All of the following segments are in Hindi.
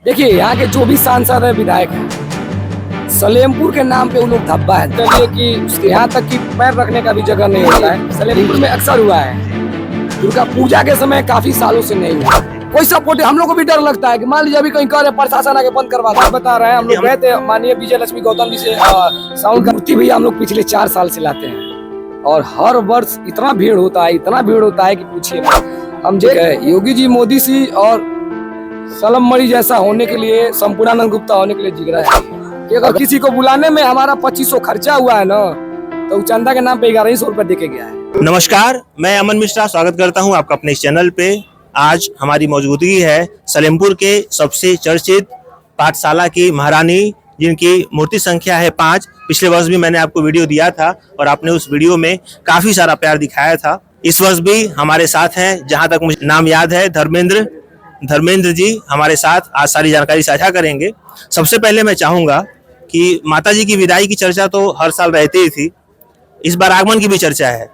देखिए यहाँ के जो भी सांसद है, विधायक है, सलेमपुर के नाम पे उन लोग धब्बा है। चलिए कि उसके यहाँ तक कि पैर रखने का भी जगह नहीं होता है। सलेमपुर में अक्सर हुआ है, दुर्गा पूजा के समय काफी सालों से नहीं हुआ। कोई सपोर्ट, हम लोग को भी डर लगता है कि मान लीजिए अभी कहीं करे प्रशासन आके बंद करवा दे। बता रहे हैं, हम लोग गए थे माननीय विजय लक्ष्मी गौतम जी से, साउंड का मूर्ति भैया हम लोग पिछले 4 साल से लाते हैं और हर वर्ष इतना भीड़ होता है कि पूछिए। हम योगी जी, मोदी जी और सलम मणि जैसा होने के लिए, संपूर्णानंद गुप्ता होने के लिए जिगरा है कि अगर किसी को बुलाने में हमारा 2500 खर्चा हुआ है ना, तो चंदा के नाम पे 1100 रुपए देके गया है। नमस्कार, मैं अमन मिश्रा स्वागत करता हूं आपका अपने इस चैनल पे। आज हमारी मौजूदगी है सलेमपुर के सबसे चर्चित पाठशाला की महारानी, जिनकी मूर्ति संख्या है 5। पिछले वर्ष भी मैंने आपको वीडियो दिया था और आपने उस वीडियो में काफी सारा प्यार दिखाया था। इस वर्ष भी हमारे साथ हैं, जहां तक मुझे नाम याद है, धर्मेंद्र जी हमारे साथ आज सारी जानकारी साझा करेंगे। सबसे पहले मैं चाहूंगा कि माता जी की विदाई की चर्चा तो हर साल रहती ही थी, इस बार आगमन की भी चर्चा है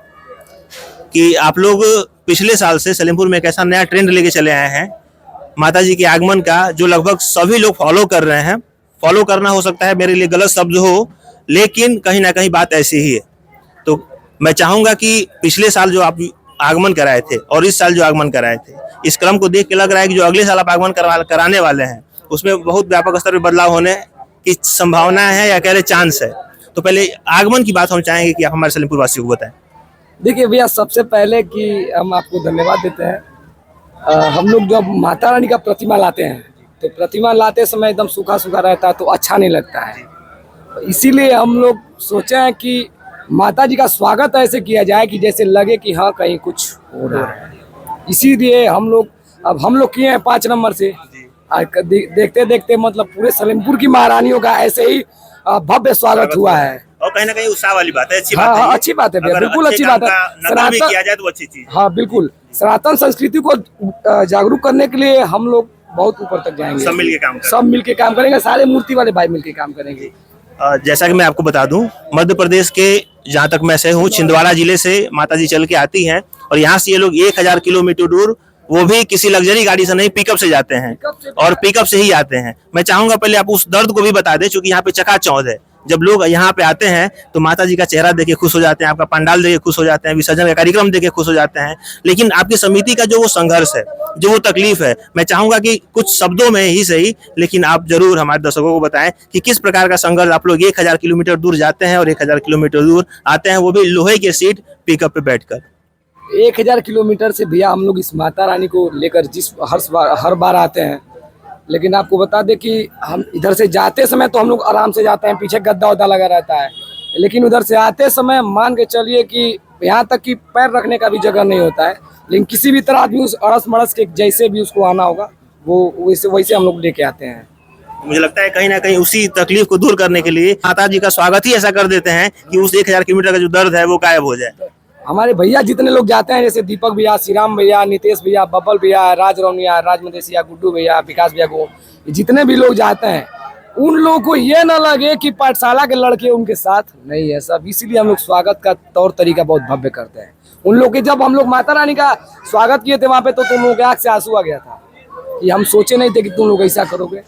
कि आप लोग पिछले साल से सलेमपुर में एक ऐसा नया ट्रेंड लेके चले आए हैं माता जी के आगमन का, जो लगभग सभी लोग फॉलो कर रहे हैं। फॉलो करना हो सकता है मेरे लिए गलत शब्द हो, लेकिन कहीं ना कहीं बात ऐसी ही है। तो मैं चाहूंगा कि पिछले साल जो आप आगमन कराए थे और इस साल जो आगमन कराए थे, इस क्रम को देख के लग रहा है कि जो अगले साल आप आगमन कराने वाले हैं उसमें बहुत व्यापक स्तर पर बदलाव होने की संभावना है या कह रहे चांस है। तो पहले आगमन की बात हम चाहेंगे कि आप हमारे सलेमपुर वासियों को बताएं। देखिए भैया, सबसे पहले कि हम आपको धन्यवाद देते हैं। हम लोग जब माता रानी का प्रतिमा लाते हैं तो प्रतिमा लाते समय एकदम सूखा सूखा रहता है तो अच्छा नहीं लगता है। तो इसीलिए हम लोग सोचे हैं कि माता जी का स्वागत ऐसे किया जाए कि जैसे लगे कि हाँ कहीं कुछ हो रहा है। इसीलिए हम लोग किए हैं 5 नंबर से। देखते देखते मतलब पूरे सलेमपुर की महारानियों का ऐसे ही भव्य स्वागत हुआ है और कहीं ना कहीं उत्साह वाली बात है। अच्छी हाँ, बात है। अच्छी बात है भैया, बिल्कुल अच्छी बात है। भी किया जाए तो अच्छी चीज। हाँ बिल्कुल, सनातन संस्कृति को जागरूक करने के लिए हम लोग बहुत ऊपर तक जाएंगे। सब मिलके काम करेंगे, सारे मूर्ति वाले भाई मिलके काम करेंगे। जैसा कि मैं आपको बता दूं, मध्य प्रदेश के जहां तक मैं से हूँ, छिंदवाड़ा जिले से माताजी चल के आती हैं और यहाँ से ये लोग 1000 किलोमीटर दूर, वो भी किसी लग्जरी गाड़ी से नहीं, पिकअप से जाते हैं और पिकअप से ही आते हैं। मैं चाहूंगा पहले आप उस दर्द को भी बता दें, क्योंकि यहाँ पे चकाचौंध है। जब लोग यहाँ पे आते हैं तो माता जी का चेहरा देख के खुश हो जाते हैं, आपका पंडाल देख के खुश हो जाते हैं, विसर्जन का कार्यक्रम देख के खुश हो जाते हैं। लेकिन आपकी समिति का जो वो संघर्ष है, जो वो तकलीफ है, मैं चाहूंगा कि कुछ शब्दों में ही सही, लेकिन आप जरूर हमारे दर्शकों को बताएं कि किस प्रकार का संघर्ष। आप लोग 1000 किलोमीटर दूर जाते हैं और 1000 किलोमीटर दूर आते हैं, वो भी लोहे के सीट पिकअप पे बैठकर। 1000 किलोमीटर से भैया हम लोग इस माता रानी को लेकर हर बार आते हैं। लेकिन आपको बता दें कि हम इधर से जाते समय तो हम लोग आराम से जाते हैं, पीछे गद्दा उद्दा लगा रहता है। लेकिन उधर से आते समय मान के चलिए कि यहाँ तक कि पैर रखने का भी जगह नहीं होता है। लेकिन किसी भी तरह भी उस अड़स मड़स के जैसे भी उसको आना होगा, वो वैसे हम लोग लेके आते हैं। मुझे लगता है कहीं ना कहीं उसी तकलीफ को दूर करने के लिए माता जी का स्वागत ही ऐसा कर देते हैं कि उस 1000 किलोमीटर का जो दर्द है वो गायब हो जाए। हमारे भैया जितने लोग जाते हैं, जैसे दीपक भैया, श्रीराम भैया, नितेश भैया, बब्बल भैया, राज रौनिया, राज मदेशिया, गुड्डू भैया, विकास भैया को, जितने भी लोग जाते हैं उन लोगों को ये ना लगे कि पाठशाला के लड़के उनके साथ नहीं है सब। इसीलिए हम लोग स्वागत का तौर तरीका बहुत भव्य करते हैं। उन लोग के जब हम लोग माता रानी का स्वागत किए थे वहाँ पे, तो तुम लोगों के आँख से आंसू आ गया था कि हम सोचे नहीं थे कि तुम लोग ऐसा करोगे।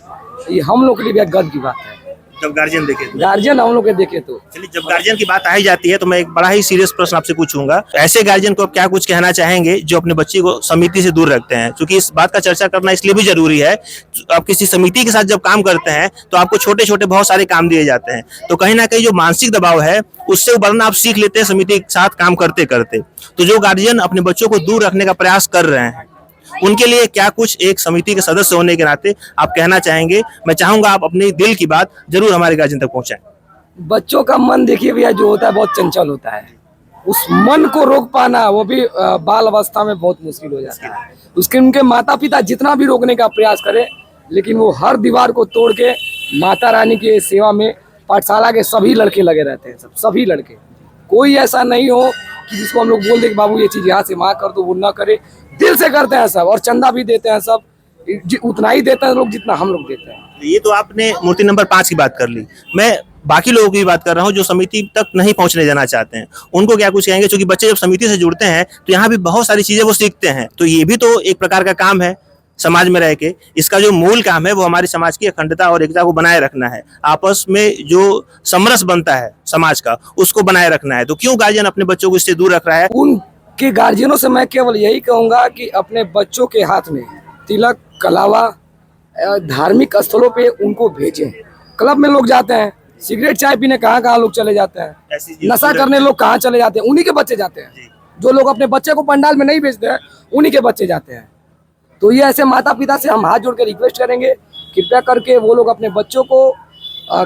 ये हम लोग के लिए भी गर्व की बात है जब गार्जियन हम लोग के देखे तो। चलिए, जब गार्जियन की बात आई जाती है तो मैं एक बड़ा ही सीरियस प्रश्न आपसे पूछूंगा। ऐसे गार्जियन को आप क्या कुछ कहना चाहेंगे जो अपने बच्चे को समिति से दूर रखते हैं? क्योंकि इस बात का चर्चा करना इसलिए भी जरूरी है, आप किसी समिति के साथ जब काम करते हैं तो आपको छोटे छोटे बहुत सारे काम दिए जाते हैं, तो कहीं ना कहीं जो मानसिक दबाव है उससे उबरना आप सीख लेते हैं समिति के साथ काम करते करते। तो जो गार्जियन अपने बच्चों को दूर रखने का प्रयास कर रहे हैं, उनके लिए क्या कुछ एक समिति के सदस्य होने के नाते आप कहना चाहेंगे? मैं चाहूंगा आप अपने दिल की बात जरूर हमारे गार्जियन तक पहुंचाएं। बच्चों का मन देखिए भैया जो होता है बहुत चंचल होता है। उस मन को रोक पाना वो भी बाल अवस्था में बहुत मुश्किल हो जाता है। उसके उनके माता पिता जितना भी रोकने का प्रयास करें, लेकिन वो हर दीवार को तोड़ के माता रानी की सेवा में पाठशाला के सभी लड़के लगे रहते हैं। सभी लड़के, कोई ऐसा नहीं हो कि जिसको हम लोग बोल दे कि बाबू ये चीज यहाँ से वहाँ कर दो, वो ना करे। दिल से करते हैं सब और चंदा भी देते हैं सब, उतना ही देते हैं लोग जितना हम लोग देते हैं। ये तो आपने मूर्ति नंबर 5 की बात कर ली। मैं बाकी लोगों की भी बात कर रहा हूँ जो समिति तक नहीं पहुंचने देना चाहते हैं, उनको क्या कुछ कहेंगे? क्योंकि बच्चे जब समिति से जुड़ते हैं तो यहाँ भी बहुत सारी चीजें वो सीखते हैं, तो ये भी तो एक प्रकार का काम है। समाज में रह के इसका जो मूल काम है वो हमारे समाज की अखंडता और एकता को बनाए रखना है। आपस में जो समरस बनता है समाज का उसको बनाए रखना है। तो क्यों गार्जियन अपने बच्चों को इससे दूर रख रहा है? उनके गार्जियनों से मैं केवल यही कहूंगा कि अपने बच्चों के हाथ में तिलक, कलावा, धार्मिक स्थलों पे उनको भेजें। क्लब में लोग जाते हैं, सिगरेट चाय पीने कहाँ कहाँ लोग चले जाते हैं, नशा करने लोग कहाँ चले जाते हैं, उन्हीं के बच्चे जाते हैं। जो लोग अपने बच्चे को पंडाल में नहीं भेजते हैं उन्हीं के बच्चे जाते हैं। तो ये ऐसे माता पिता से हम हाथ जोड़ के रिक्वेस्ट करेंगे, कृपया करके वो लोग अपने बच्चों को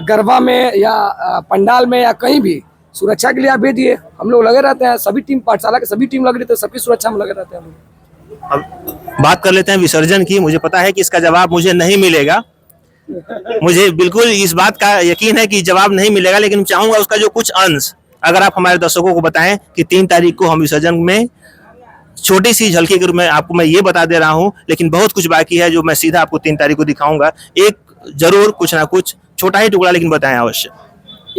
गरबा में या पंडाल में या कहीं भी सुरक्षा के लिए आप भेजिए। हम लोग लगे रहते हैं, सभी टीम, पाठशाला के सभी टीम लगे रहते हैं, सबकी सुरक्षा में लगे रहते हैं हम लोग। अब बात कर लेते हैं विसर्जन की। मुझे पता है कि इसका जवाब मुझे नहीं मिलेगा, मुझे बिल्कुल इस बात का यकीन है कि जवाब नहीं मिलेगा, लेकिन चाहूंगा उसका जो कुछ अंश अगर आप हमारे दर्शकों को बताएं कि 3 तारीख को हम विसर्जन में छोटी सी झलकी के रूप में आपको मैं ये बता दे रहा हूं, लेकिन बहुत कुछ बाकी है जो मैं सीधा आपको 3 तारीख को दिखाऊंगा। एक जरूर कुछ ना कुछ छोटा ही टुकड़ा लेकिन बताएं अवश्य।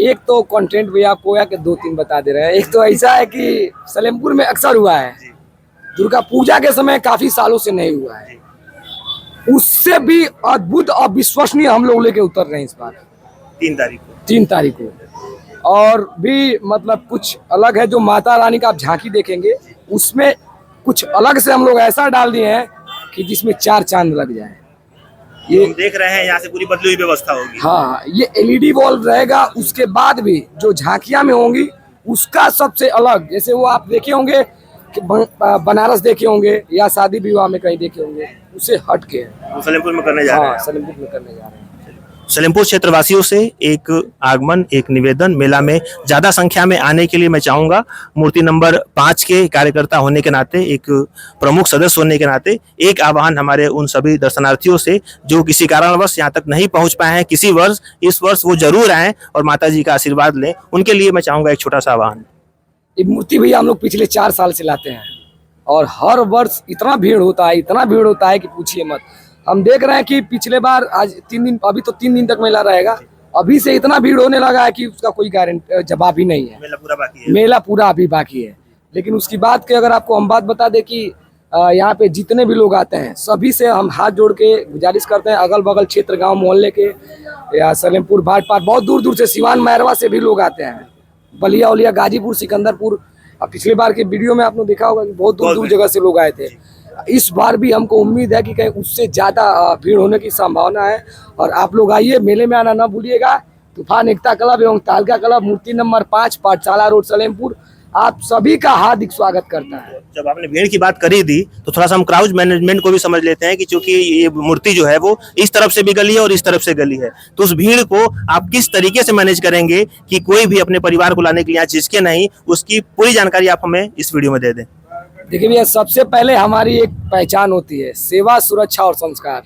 एक तो कंटेंट भी आपको या कि 2-3 बता दे रहे हैं। एक तो ऐसा है कि सलेमपुर में अक्सर हुआ है, दुर्गा पूजा के समय काफी सालों से नहीं हुआ है, उससे भी अद्भुत और विश्वसनीय हम लोग लेके उतर रहे हैं इस बार 3 तारीख को। और भी मतलब कुछ अलग है, जो माता रानी का आप झांकी देखेंगे उसमें कुछ अलग से हम लोग ऐसा डाल दिए हैं कि जिसमें 4 चांद लग जाए। ये हम देख रहे हैं, यहाँ से पूरी बदली हुई व्यवस्था होगी। हाँ, ये LED बल्ब रहेगा। उसके बाद भी जो झांकियां में होंगी उसका सबसे अलग, जैसे वो आप देखे होंगे कि बनारस देखे होंगे या शादी विवाह में कहीं देखे होंगे, उसे हट के सलेमपुर में करने जा रहे हैं। सलेमपुर में करने जा रहे हैं। सलेमपुर क्षेत्रवासियों से एक आगमन, एक निवेदन, मेला में ज्यादा संख्या में आने के लिए मैं चाहूंगा। मूर्ति नंबर 5 के कार्यकर्ता होने के नाते, एक प्रमुख सदस्य होने के नाते एक आह्वान हमारे उन सभी दर्शनार्थियों से जो किसी कारणवश यहाँ तक नहीं पहुंच पाए हैं किसी वर्ष, इस वर्ष वो जरूर आए और माता जी का आशीर्वाद लें। उनके लिए मैं चाहूंगा एक छोटा सा आह्वान। ये मूर्ति भैया हम लोग पिछले 4 साल से लाते हैं और हर वर्ष इतना भीड़ होता है कि पूछिए मत। हम देख रहे हैं कि पिछले बार आज 3 दिन, अभी तो 3 दिन तक मेला रहेगा, अभी से इतना भीड़ होने लगा है कि उसका कोई जवाब ही नहीं है। मेला पूरा अभी बाकी है। लेकिन उसकी बात की अगर आपको हम बात बता दें कि यहाँ पे जितने भी लोग आते हैं सभी से हम हाथ जोड़ के गुजारिश करते हैं, अगल बगल क्षेत्र, गांव मोहल्ले के या सलेमपुर, भाटपार, बहुत दूर दूर से, सिवान मैरवा से भी लोग आते हैं, बलिया उलिया, गाजीपुर, सिकंदरपुर। अब पिछली बार के वीडियो में आपने देखा होगा कि बहुत दूर दूर जगह से लोग आए थे। इस बार भी हमको उम्मीद है कि कहीं उससे ज़्यादा भीड़ होने की संभावना है। और आप लोग आइए, मेले में आना ना भूलिएगा। तूफान एकता क्लब एवं तालका क्लब, मूर्ति नंबर 5, पाठशाला रोड, सलेमपुर, आप सभी का हार्दिक स्वागत करता है। जब आपने भीड़ की बात करी थी तो थोड़ा सा हम क्राउड मैनेजमेंट को भी समझ लेते हैं कि चूंकि ये मूर्ति जो है वो इस तरफ से भी गली है और इस तरफ से गली है, तो उस भीड़ को आप किस तरीके से मैनेज करेंगे कि कोई भी अपने परिवार को लाने के लिए यहाँ झिझके नहीं, उसकी पूरी जानकारी आप हमें इस वीडियो में दे दें। देखिए भैया, सबसे पहले हमारी एक पहचान होती है, सेवा, सुरक्षा और संस्कार।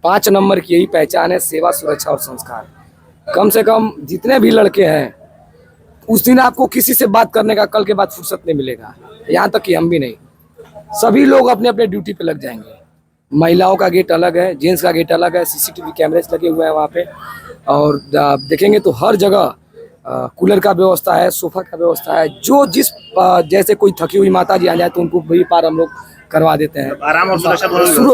5 नंबर की यही पहचान है, सेवा, सुरक्षा और संस्कार। कम से कम जितने भी लड़के हैं उस दिन आपको किसी से बात करने का कल के बाद फुर्सत नहीं मिलेगा, यहाँ तक कि हम भी नहीं। सभी लोग अपने अपने ड्यूटी पे लग जाएंगे। महिलाओं का गेट अलग है, जेंट्स का गेट अलग है, CCTV कैमरेज लगे हुए हैं वहाँ पे। और देखेंगे तो हर जगह कूलर का व्यवस्था है, सोफा का व्यवस्था है। जो जिस जैसे कोई थकी हुई माता जी आ जाए तो उनको भी पार हम लोग करवा देते हैं। आराम और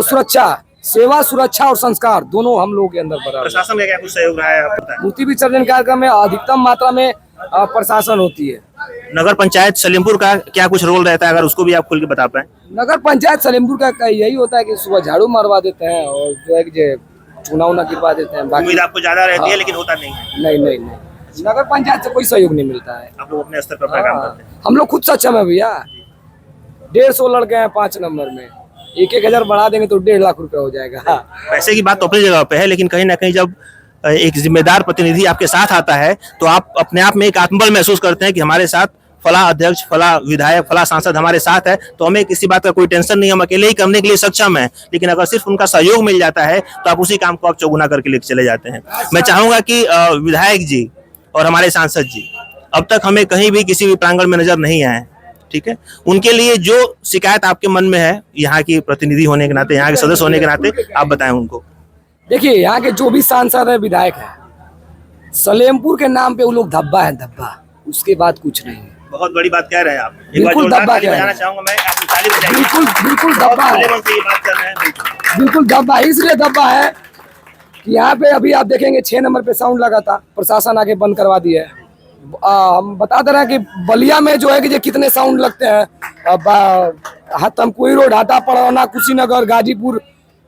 सुरक्षा, सेवा, सुरक्षा और संस्कार दोनों हम लोगों के अंदर बराबर। प्रशासन का क्या कुछ सहयोग रहा है आपको? मूर्ति विसर्जन कार्यक्रम में अधिकतम मात्रा में प्रशासन होती है। नगर पंचायत सलेमपुर का क्या कुछ रोल रहता है, अगर उसको भी आप खुल के बता पाए? नगर पंचायत सलेमपुर का यही होता है कि सुबह झाड़ू मारवा देते हैं और जो है कि चूना उना गिरवा देते हैं। उम्मीद आपको ज्यादा रहती है लेकिन होता नहीं है। नहीं, नगर पंचायत से कोई सहयोग नहीं मिलता है। आप लोग अपने स्तर पर अपना काम करते हैं। हम लोग खुद सक्षम है भैया। 150 लड़के हैं 5 नंबर में, 1-1 हजार बढ़ा देंगे तो 1.5 लाख रुपया हो जाएगा। पैसे की बात तो अपनी जगह पे है, लेकिन कहीं ना कहीं जब एक जिम्मेदार प्रतिनिधि आपके साथ आता है तो आप अपने आप में एक आत्मबल महसूस करते हैं कि हमारे साथ फला अध्यक्ष, फला विधायक, फला सांसद हमारे साथ है, तो हमें किसी बात का कोई टेंशन नहीं, हम अकेले ही करने के लिए सक्षम है। लेकिन अगर सिर्फ उनका सहयोग मिल जाता है तो आप उसी काम को आप चौगुना करके लेकर चले जाते हैं। मैं चाहूंगा कि विधायक जी और हमारे सांसद जी अब तक हमें कहीं भी किसी भी प्रांगण में नजर नहीं आए, ठीक है, उनके लिए जो शिकायत आपके मन में है, यहाँ की प्रतिनिधि होने के नाते, यहाँ के सदस्य होने के नाते, आप बताएं उनको। देखिए, यहाँ के जो भी सांसद है, विधायक है, सलेमपुर के नाम पे वो लोग धब्बा है, धब्बा, उसके बाद कुछ नहीं है। बहुत बड़ी बात कह रहे हैं आप। बिल्कुल धब्बा कह रहे हैं। चाहूंगा मैं, आप ताली बजाइए। बिल्कुल धब्बा है। ये बात कर रहे हैं। बिल्कुल दबा, इसलिए दबा है कि यहाँ पे अभी आप देखेंगे 6 नंबर पे साउंड लगा था, प्रशासन आके बंद करवा दिया है। हम बता दे रहे हैं कि बलिया में जो है कि ये कितने साउंड लगते हैं। हतमकुई रोड, हाटा पड़ौना, कुशीनगर, गाजीपुर,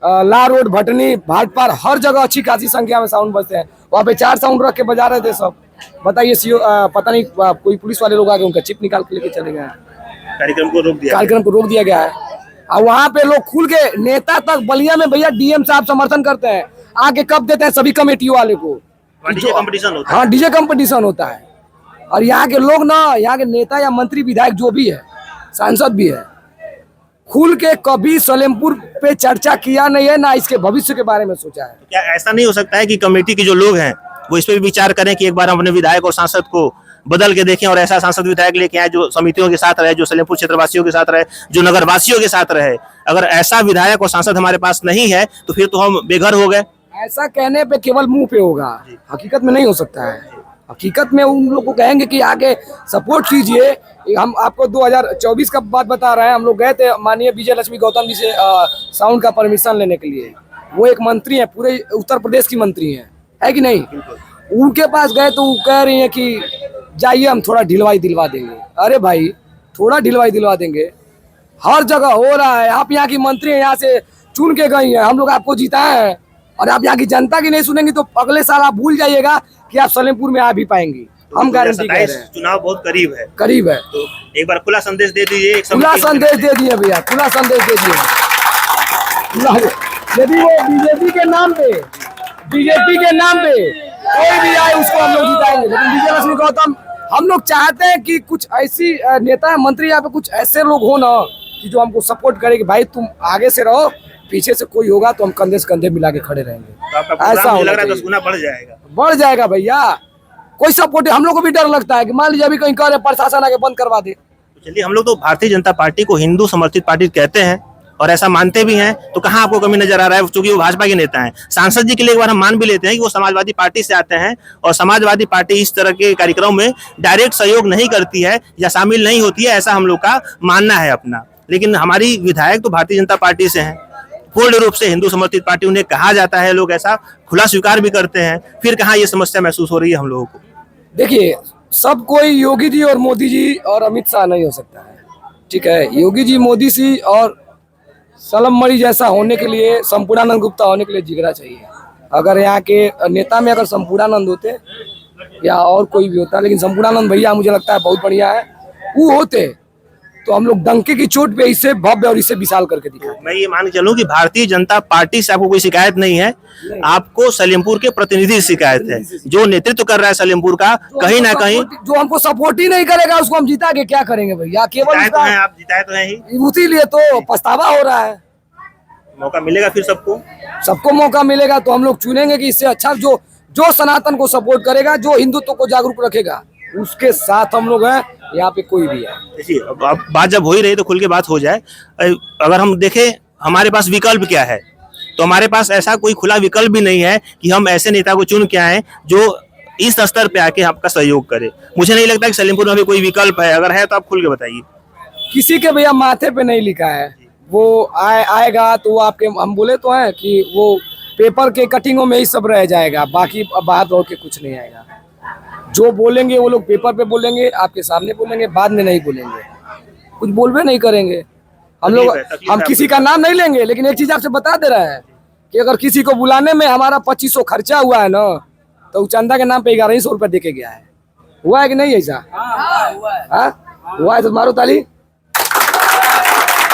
ला रोड, भटनी, भाटपार, हर जगह अच्छी खासी संख्या में साउंड बजते हैं। वहाँ पे 4 साउंड रख के बजा रहे थे सब। बताइए सीओ, पता नहीं कोई पुलिस वाले लोग आके उनका चिप निकाल के लेके चले गए। कार्यक्रम को रोक दिया गया है। और वहाँ पे लोग खुल के, नेता तक बलिया में भैया डीएम साहब समर्थन करते हैं, आके कब देते हैं सभी कमेटियों वाले को। डीजे कंपटीशन होता है। हाँ, डीजे कंपटीशन होता है। और यहाँ के लोग ना, यहाँ के नेता या मंत्री विधायक जो भी है, सांसद भी है, खुल के कभी सलेमपुर पे चर्चा किया नहीं है, ना इसके भविष्य के बारे में सोचा है। क्या ऐसा नहीं हो सकता है कि कमेटी के जो लोग हैं वो इस पे भी विचार करें कि एक बार हम अपने विधायक और सांसद को बदल के देखें और ऐसा सांसद विधायक लेके आए जो समितियों के साथ रहे, जो सलेमपुर क्षेत्रवासियों के साथ रहे, जो नगरवासियों के साथ रहे। अगर ऐसा विधायक और सांसद हमारे पास नहीं है तो फिर तो हम बेघर हो गए। ऐसा कहने पे केवल मुंह पे होगा, हकीकत में नहीं हो सकता है। हकीकत में उन लोग को कहेंगे कि आगे सपोर्ट कीजिए। हम आपको 2024 का बात बता रहे हैं। हम लोग गए थे माननीय विजय लक्ष्मी गौतम जी से साउंड का परमिशन लेने के लिए। वो एक मंत्री है, पूरे उत्तर प्रदेश की मंत्री है कि नहीं। उनके पास गए तो वो कह रही है कि जाइए हम थोड़ा ढिलवाई दिलवा देंगे। अरे भाई, थोड़ा ढिलवाई दिलवा देंगे, हर जगह हो रहा है। आप यहाँ की मंत्री हैं, यहाँ से चुन के गई हैं, हम लोग आपको जिताए हैं, और आप यहाँ की जनता की नहीं सुनेंगी तो अगले साल आप भूल जाइएगा कि आप सलेमपुर में आ भी पाएंगे। हम गारंटी कर रहे हैं। चुनाव बहुत करीब है। तो एक बार खुला संदेश दे दीजिए। खुला संदेश दे दिए भैया, खुला संदेश दे दिए। यदि वो बीजेपी के नाम पे कोई भी आए उसको हम लोग जिताएंगे। लेकिन विजय लक्ष्मी गौतम, हम लोग चाहते हैं कि कुछ ऐसी नेता मंत्री यहाँ पे कुछ ऐसे लोग हो ना कि जो हमको सपोर्ट करे कि भाई तुम आगे से रहो, पीछे से कोई होगा तो हम कंधे से कंधे मिला के खड़े रहेंगे। तो ऐसा लग रहा है 10 गुना बढ़ जाएगा भैया। कोई सपोर्ट, हम लोग को भी डर लगता है कि मान लीजिए अभी कहीं कह रहे प्रशासन आके बंद करवा दे। चलिए, हम लोग तो भारतीय जनता पार्टी को हिंदू समर्थित पार्टी कहते हैं और ऐसा मानते भी हैं, तो कहाँ आपको कमी नजर आ रहा है? क्योंकि वो भाजपा के नेता हैं। सांसद जी के लिए एक बार हम मान भी लेते हैं कि वो समाजवादी पार्टी से आते हैं और समाजवादी पार्टी इस तरह के कार्यक्रम में डायरेक्ट सहयोग नहीं करती है या शामिल नहीं होती है, ऐसा हम लोग का मानना है अपना। लेकिन हमारी विधायक तो भारतीय जनता पार्टी से हैं, पूर्ण रूप से हिंदू समर्थित पार्टी उन्हें कहा जाता है, लोग ऐसा खुला स्वीकार भी करते हैं। फिर कहाँ ये समस्या महसूस हो रही है हम लोगों को? देखिए, सब कोई योगी जी और मोदी जी और अमित शाह नहीं हो सकता है, ठीक है। योगी जी, मोदी जी और सलम मणि जैसा होने के लिए, संपूर्णानंद गुप्ता होने के लिए जिगरा चाहिए। अगर यहाँ के नेता में अगर संपूर्णानंद होते या और कोई भी होता, लेकिन संपूर्णानंद भैया मुझे लगता है बहुत बढ़िया है, वो होते तो हम लोग डंके की चोट पे इसे भव्य और इसे विशाल करके दिखाएं। मैं ये मान के चलूं कि भारतीय जनता पार्टी से आपको कोई शिकायत नहीं है, आपको सलेमपुर के प्रतिनिधि से शिकायत है। जो नेतृत्व कर रहा है सलेमपुर का, कहीं ना कहीं जो हमको सपोर्ट ही नहीं करेगा उसको हम जिता के क्या करेंगे भैया? केवल आप जिताए तो हैं ही, इसीलिए तो पछतावा हो रहा है। मौका मिलेगा फिर सबको मौका मिलेगा तो हम लोग चुनेंगे कि इससे अच्छा जो सनातन को सपोर्ट करेगा, जो हिंदुत्व को जागरूक रखेगा, उसके साथ हम लोग हैं। यहाँ पे कोई भी है। देखिए, अब बात जब हो ही रही तो खुल के बात हो जाए। अगर हम देखें हमारे पास विकल्प क्या है, तो हमारे पास ऐसा कोई खुला विकल्प भी नहीं है कि हम ऐसे नेता को चुन के आए जो इस स्तर पे आके आपका सहयोग करे। मुझे नहीं लगता कि सलेमपुर में भी कोई विकल्प है। अगर है तो आप खुल के बताइए। किसी के भैया माथे पे नहीं लिखा है, वो आएगा तो आपके, हम बोले तो हैं कि वो पेपर के कटिंगों में ही सब रह जाएगा, बाकी बात और के कुछ नहीं आएगा। जो बोलेंगे वो लोग पेपर पे बोलेंगे, आपके सामने बोलेंगे, बाद में नहीं बोलेंगे, कुछ बोलबे नहीं करेंगे। हम किसी का नाम नहीं लेंगे, लेकिन एक चीज आपसे बता दे रहा है कि अगर किसी को बुलाने में हमारा 2500 खर्चा हुआ है ना, तो चंदा के नाम पे 1100 रुपया दे के गया है। हुआ है कि नहीं ऐसा? हुआ है तो मारो ताली।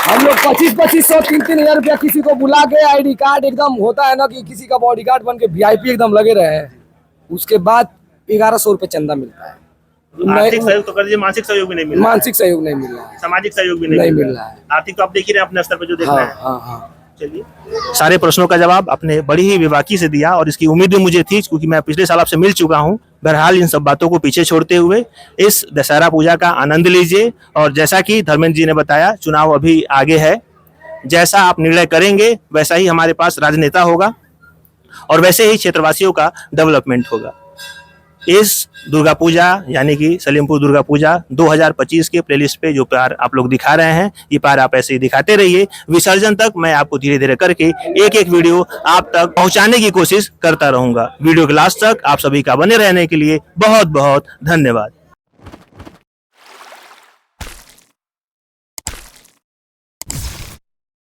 हम लोग 2500 3-3 हजार रुपया किसी को बुला के, ID कार्ड एकदम होता है ना कि किसी का बॉडीगार्ड बन के VIP एकदम लगे रहे, उसके बाद 1100 रुपये चंदा मिलता है। आर्थिक सहयोग तो कर दीजिए, मानसिक सहयोग भी नहीं मिल रहा है। मानसिक सहयोग नहीं मिल रहा है, सामाजिक सहयोग भी नहीं मिल रहा है। आर्थिक तो आप देख ही रहे हैं अपने स्तर पर जो देख रहे हैं। चलिए, सारे प्रश्नों का जवाब आपने बड़ी ही बेबाकी से दिया और इसकी उम्मीद भी मुझे थी, क्योंकि मैं पिछले साल आपसे मिल चुका हूं। बहरहाल इन सब बातों को पीछे छोड़ते हुए इस दशहरा पूजा का आनंद लीजिए। और जैसा कि धर्मेंद्र जी ने बताया, चुनाव अभी आगे है, जैसा आप निर्णय करेंगे वैसा ही हमारे पास राजनेता होगा और वैसे ही क्षेत्रवासियों का डेवलपमेंट होगा। इस दुर्गा पूजा यानी कि सलेमपुर दुर्गा पूजा 2025 के प्लेलिस्ट पे जो प्यार आप लोग दिखा रहे हैं, ये प्यार आप ऐसे ही दिखाते रहिए। विसर्जन तक मैं आपको धीरे धीरे करके एक एक वीडियो आप तक पहुंचाने की कोशिश करता रहूंगा। वीडियो के लास्ट तक आप सभी का बने रहने के लिए बहुत बहुत धन्यवाद।